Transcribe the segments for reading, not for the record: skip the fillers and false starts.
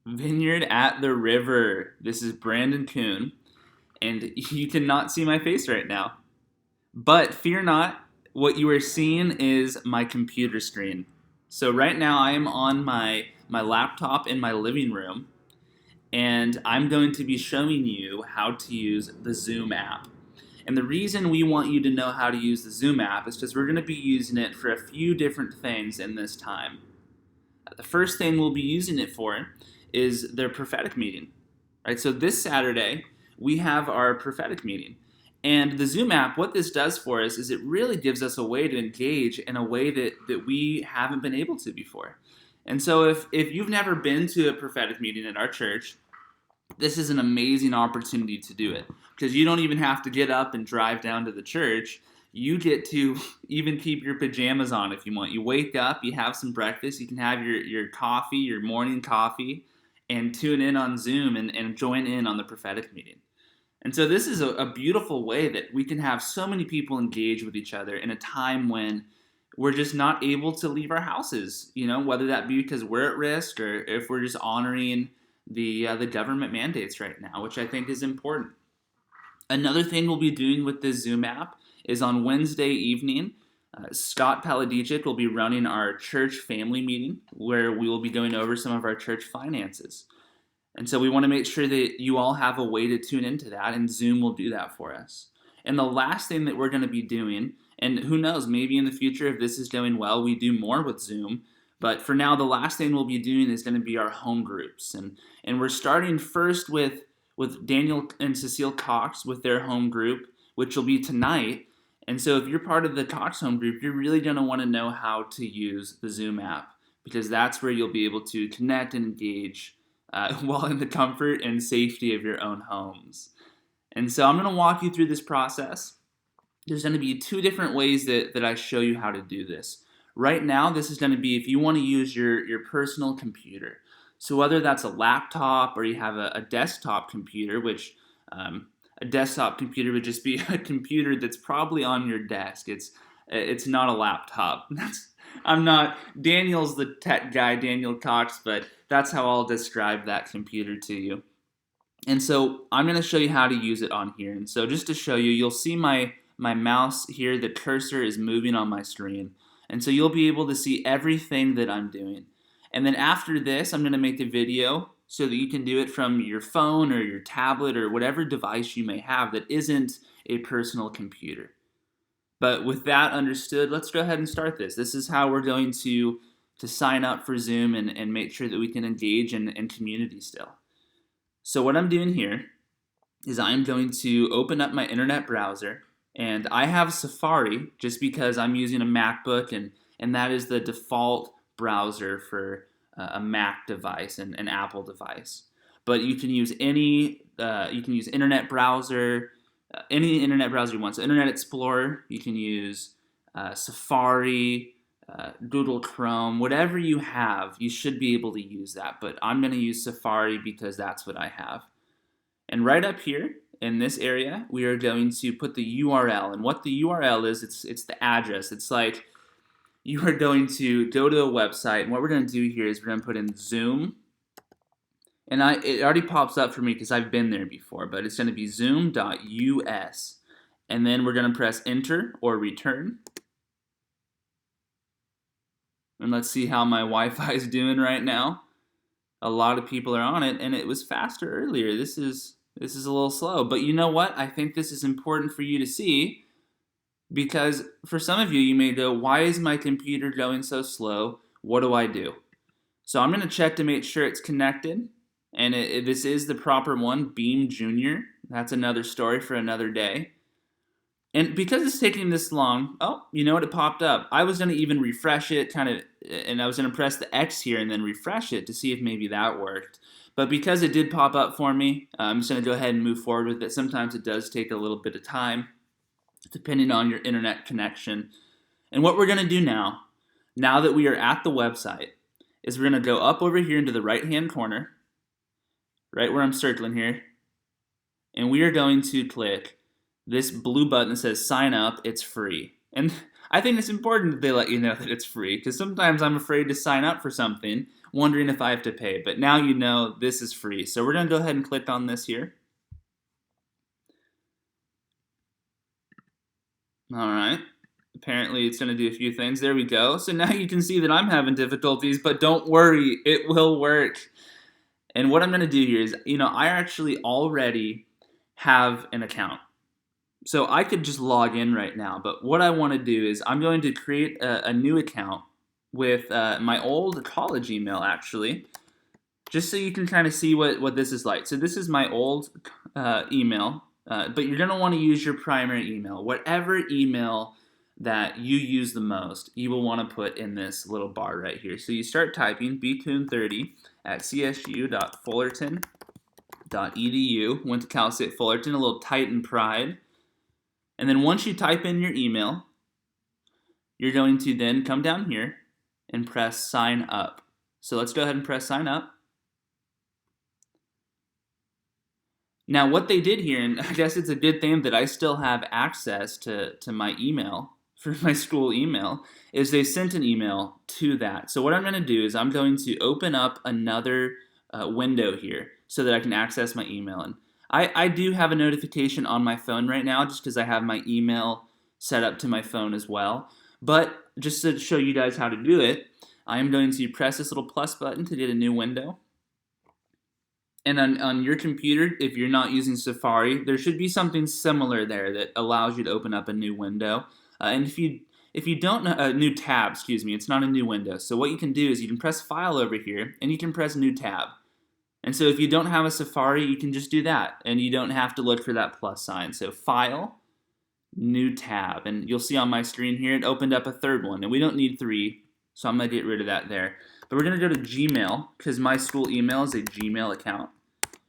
Vineyard at the River. This is Brandon Kuhn, and you cannot see my face right now. But fear not, what you are seeing is my computer screen. So right now I am on my laptop in my living room, and I'm going to be showing you how to use the Zoom app. And the reason we want you to know how to use the Zoom app is because we're going to be using it for a few different things in this time. The first thing we'll be using it for is their prophetic meeting. Right? So this Saturday, we have our prophetic meeting. And the Zoom app, what this does for us is it really gives us a way to engage in a way that we haven't been able to before. And so if you've never been to a prophetic meeting at our church, this is an amazing opportunity to do it because you don't even have to get up and drive down to the church. You get to even keep your pajamas on if you want. You wake up, you have some breakfast, you can have your coffee, your morning coffee, and tune in on Zoom and join in on the prophetic meeting. And so this is a beautiful way that we can have so many people engage with each other in a time when we're just not able to leave our houses, whether that be because we're at risk or if we're just honoring the government mandates right now, which I think is important. Another thing we'll be doing with this Zoom app is on Wednesday evening, Scott Paladichik will be running our church family meeting where we will be going over some of our church finances. And so we want to make sure that you all have a way to tune into that, and Zoom will do that for us. And the last thing that we're going to be doing, and who knows, maybe in the future if this is going well, we do more with Zoom. But for now, the last thing we'll be doing is going to be our home groups. And we're starting first with Daniel and Cecile Cox with their home group, which will be tonight. And so if you're part of the Cox home group, you're really going to want to know how to use the Zoom app because that's where you'll be able to connect and engage while in the comfort and safety of your own homes. And so I'm going to walk you through this process. There's going to be two different ways that I show you how to do this. Right now, this is going to be if you want to use your personal computer. So whether that's a laptop or you have a desktop computer, which a desktop computer would just be a computer that's probably on your desk. It's not a laptop. I'm not Daniel's the tech guy, Daniel Cox, but that's how I'll describe that computer to you. And so I'm going to show you how to use it on here. And so just to show you, you'll see my mouse here, the cursor is moving on my screen. And so you'll be able to see everything that I'm doing. And then after this, I'm going to make a video so that you can do it from your phone or your tablet or whatever device you may have that isn't a personal computer. But with that understood, let's go ahead and start this. This is how we're going to sign up for Zoom and make sure that we can engage in community still. So what I'm doing here is I'm going to open up my internet browser, and I have Safari just because I'm using a MacBook, and that is the default browser for a Mac device and an Apple device. But you can use internet browser, any internet browser you want. So Internet Explorer, you can use Safari, Google Chrome, whatever you have, you should be able to use that. But I'm going to use Safari because that's what I have. And right up here in this area, we are going to put the URL. And what the URL is, it's the address. It's like you are going to go to a website, and what we're going to do here is we're going to put in Zoom. And it already pops up for me because I've been there before, but it's going to be zoom.us. And then we're going to press enter or return. And let's see how my Wi-Fi is doing right now. A lot of people are on it, and it was faster earlier. This is a little slow, but you know what? I think this is important for you to see because for some of you, you may go, why is my computer going so slow? What do I do? So I'm going to check to make sure it's connected, and this is the proper one, Beam Junior. That's another story for another day. And because it's taking this long, oh, you know what? It popped up. I was going to even refresh it, and I was going to press the X here and then refresh it to see if maybe that worked. But because it did pop up for me, I'm just going to go ahead and move forward with it. Sometimes it does take a little bit of time, depending on your internet connection. And what we're going to do now that we are at the website, is we're going to go up over here into the right-hand corner, right where I'm circling here, and we are going to click this blue button that says sign up. It's free. And I think it's important that they let you know that it's free, because sometimes I'm afraid to sign up for something, wondering if I have to pay. But now you know this is free. So we're going to go ahead and click on this here. All right. Apparently it's going to do a few things. There we go. So now you can see that I'm having difficulties, but don't worry, it will work. And what I'm going to do here is, I actually already have an account. So I could just log in right now, but what I want to do is I'm going to create a new account with my old college email, actually, just so you can kind of see what this is like. So this is my old email, but you're going to want to use your primary email. Whatever email that you use the most, you will want to put in this little bar right here. So you start typing bcoon30 at csu.fullerton.edu. Went to Cal State Fullerton, a little Titan pride. And then once you type in your email, you're going to then come down here and press sign up. So let's go ahead and press sign up. Now what they did here, and I guess it's a good thing that I still have access to my email, for my school email, is they sent an email to that. So what I'm going to do is I'm going to open up another window here so that I can access my email. And I do have a notification on my phone right now just because I have my email set up to my phone as well. But just to show you guys how to do it, I am going to press this little plus button to get a new window. And on your computer, if you're not using Safari, there should be something similar there that allows you to open up a new window. And if you don't know, a new tab, excuse me, it's not a new window. So what you can do is you can press File over here, and you can press New Tab. And so if you don't have a Safari, you can just do that, and you don't have to look for that plus sign. So File, New Tab, and you'll see on my screen here, it opened up a third one, and we don't need 3, so I'm going to get rid of that there. But we're going to go to Gmail, because my school email is a Gmail account.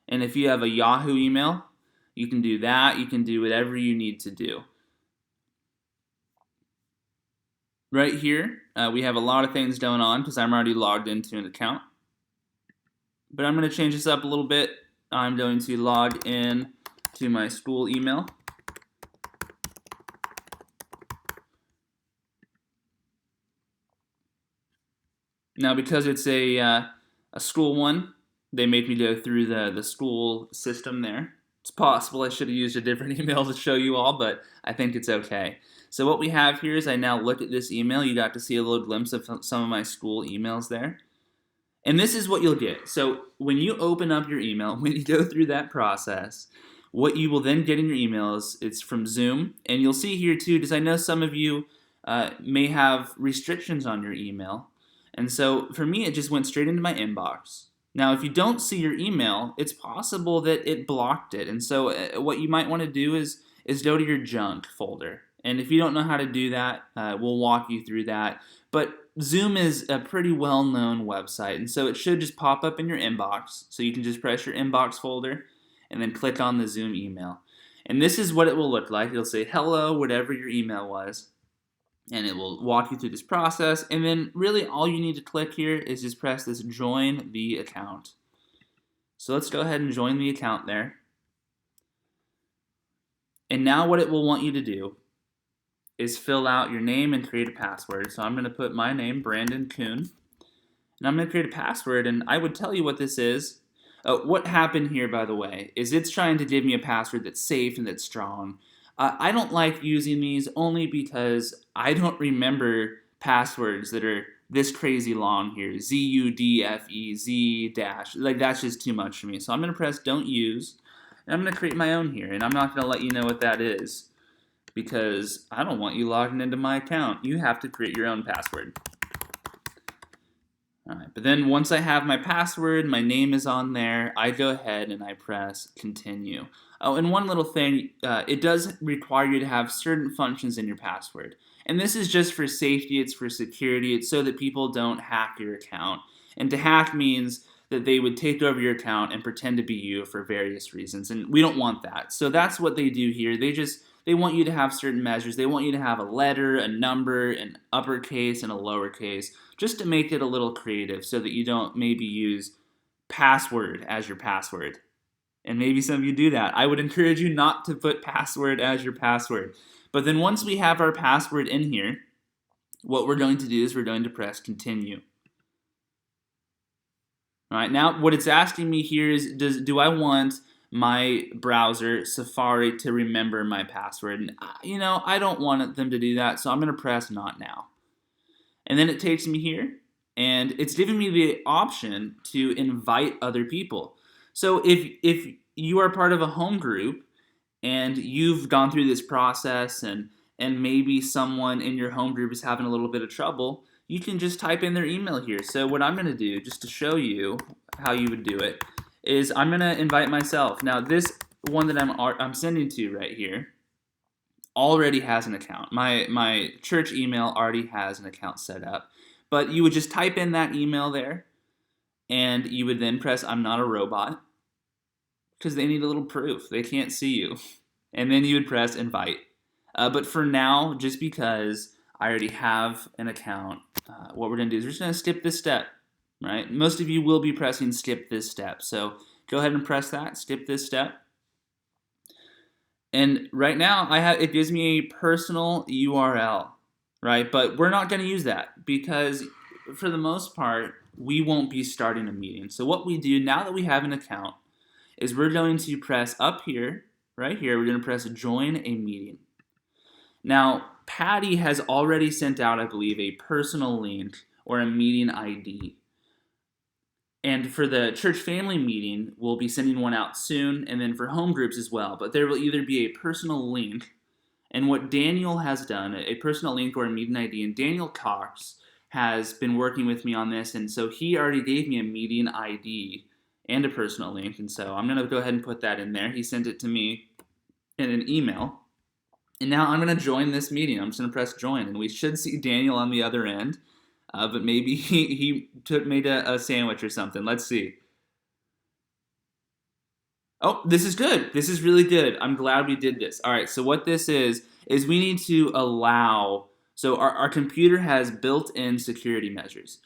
And if you have a Yahoo email, you can do that. You can do whatever you need to do. Right here, we have a lot of things going on because I'm already logged into an account. But I'm going to change this up a little bit. I'm going to log in to my school email. Now, because it's a school one, they make me go through the school system there. It's possible I should have used a different email to show you all, but I think it's okay. So what we have here is I now look at this email. You got to see a little glimpse of some of my school emails there. And this is what you'll get. So when you open up your email, when you go through that process, what you will then get in your email is it's from Zoom. And you'll see here too, because I know some of you may have restrictions on your email. And so for me, it just went straight into my inbox. Now, if you don't see your email, it's possible that it blocked it. And so what you might want to do is go to your junk folder. And if you don't know how to do that, we'll walk you through that. But Zoom is a pretty well-known website, and so it should just pop up in your inbox. So you can just press your inbox folder and then click on the Zoom email. And this is what it will look like. It'll say, hello, whatever your email was. And it will walk you through this process. And then really all you need to click here is just press this join the account. So let's go ahead and join the account there. And now what it will want you to do is fill out your name and create a password. So I'm going to put my name, Brandon Kuhn. And I'm going to create a password, and I would tell you what this is. What happened here, by the way, is it's trying to give me a password that's safe and that's strong. I don't like using these only because I don't remember passwords that are this crazy long here. ZUDFEZ dash. Like, that's just too much for me. So I'm going to press don't use, and I'm going to create my own here. And I'm not going to let you know what that is because I don't want you logging into my account. You have to create your own password. Alright, but then once I have my password, my name is on there, I go ahead and I press continue. Oh, and one little thing, it does require you to have certain functions in your password. And this is just for safety, it's for security, it's so that people don't hack your account. And to hack means that they would take over your account and pretend to be you for various reasons, and we don't want that. So that's what they do here. They want you to have certain measures. They want you to have a letter, a number, an uppercase, and a lowercase, just to make it a little creative so that you don't maybe use password as your password. And maybe some of you do that. I would encourage you not to put password as your password. But then once we have our password in here, what we're going to do is we're going to press continue. All right, now what it's asking me here is, do I want my browser, Safari, to remember my password? And I don't want them to do that, so I'm going to press not now. And then it takes me here, and it's giving me the option to invite other people. So if you are part of a home group and you've gone through this process and maybe someone in your home group is having a little bit of trouble, you can just type in their email here. So what I'm going to do, just to show you how you would do it, is I'm going to invite myself. Now this one that I'm sending to right here already has an account. My church email already has an account set up. But you would just type in that email there, and you would then press I'm not a robot, because they need a little proof. They can't see you. And then you would press invite. But for now, just because I already have an account, what we're going to do is we're just going to skip this step, right? Most of you will be pressing skip this step. So go ahead and press that, skip this step. And right now, it gives me a personal URL, right? But we're not going to use that because for the most part, we won't be starting a meeting. So what we do now that we have an account is we're going to press up here, right here, we're going to press join a meeting. Now, Patty has already sent out, I believe, a personal link or a meeting ID. And for the church family meeting, we'll be sending one out soon, and then for home groups as well. But there will either be a personal link, and what Daniel has done, a personal link or a meeting ID, and Daniel Cox has been working with me on this, and so he already gave me a meeting ID and a personal link, and so I'm going to go ahead and put that in there. He sent it to me in an email. And now I'm going to join this meeting. I'm just going to press join, and we should see Daniel on the other end. But maybe he made a sandwich or something. Let's see. Oh, this is good. This is really good. I'm glad we did this. All right, so what this is we need to allow, so our computer has built-in security measures.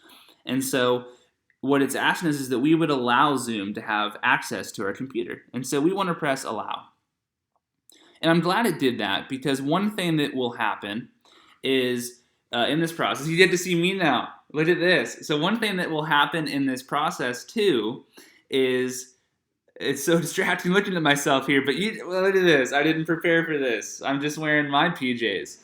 And so what it's asking us is that we would allow Zoom to have access to our computer. And so we want to press allow. And I'm glad it did that because one thing that will happen is in this process, you get to see me now. Look at this. So one thing that will happen in this process too is, it's so distracting looking at myself here, but look at this. I didn't prepare for this. I'm just wearing my PJs.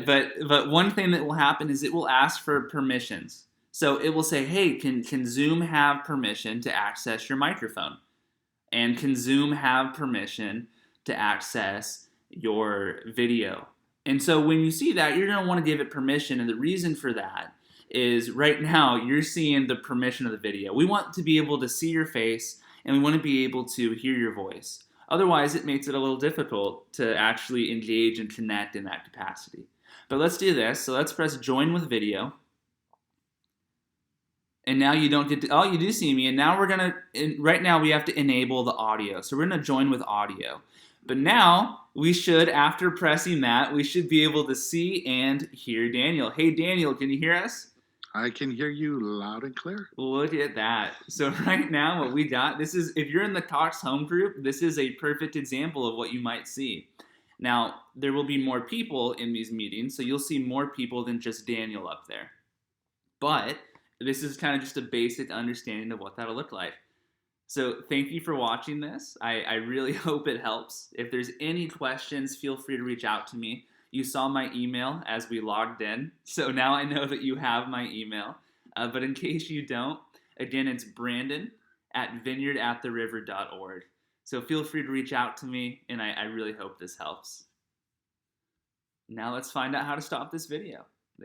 But one thing that will happen is it will ask for permissions. So it will say, hey, can Zoom have permission to access your microphone? And can Zoom have permission to access your video? And so when you see that, you're going to want to give it permission, and the reason for that is right now you're seeing the permission of the video. We want to be able to see your face, and we want to be able to hear your voice. Otherwise, it makes it a little difficult to actually engage and connect in that capacity. But let's do this. So let's press join with video. And now you don't get to, you do see me, and now we're going to, right now we have to enable the audio. So we're going to join with audio. But now, we should, after pressing that, we should be able to see and hear Daniel. Hey, Daniel, can you hear us? I can hear you loud and clear. Look at that. So right now, what we got, this is, if you're in the Cox home group, this is a perfect example of what you might see. Now, there will be more people in these meetings, so you'll see more people than just Daniel up there. But this is kind of just a basic understanding of what that'll look like. So thank you for watching this. I really hope it helps. If there's any questions, feel free to reach out to me. You saw my email as we logged in, so now I know that you have my email. But in case you don't, again, it's brandon@vineyardatheriver.org. So feel free to reach out to me, and I really hope this helps. Now let's find out how to stop this video.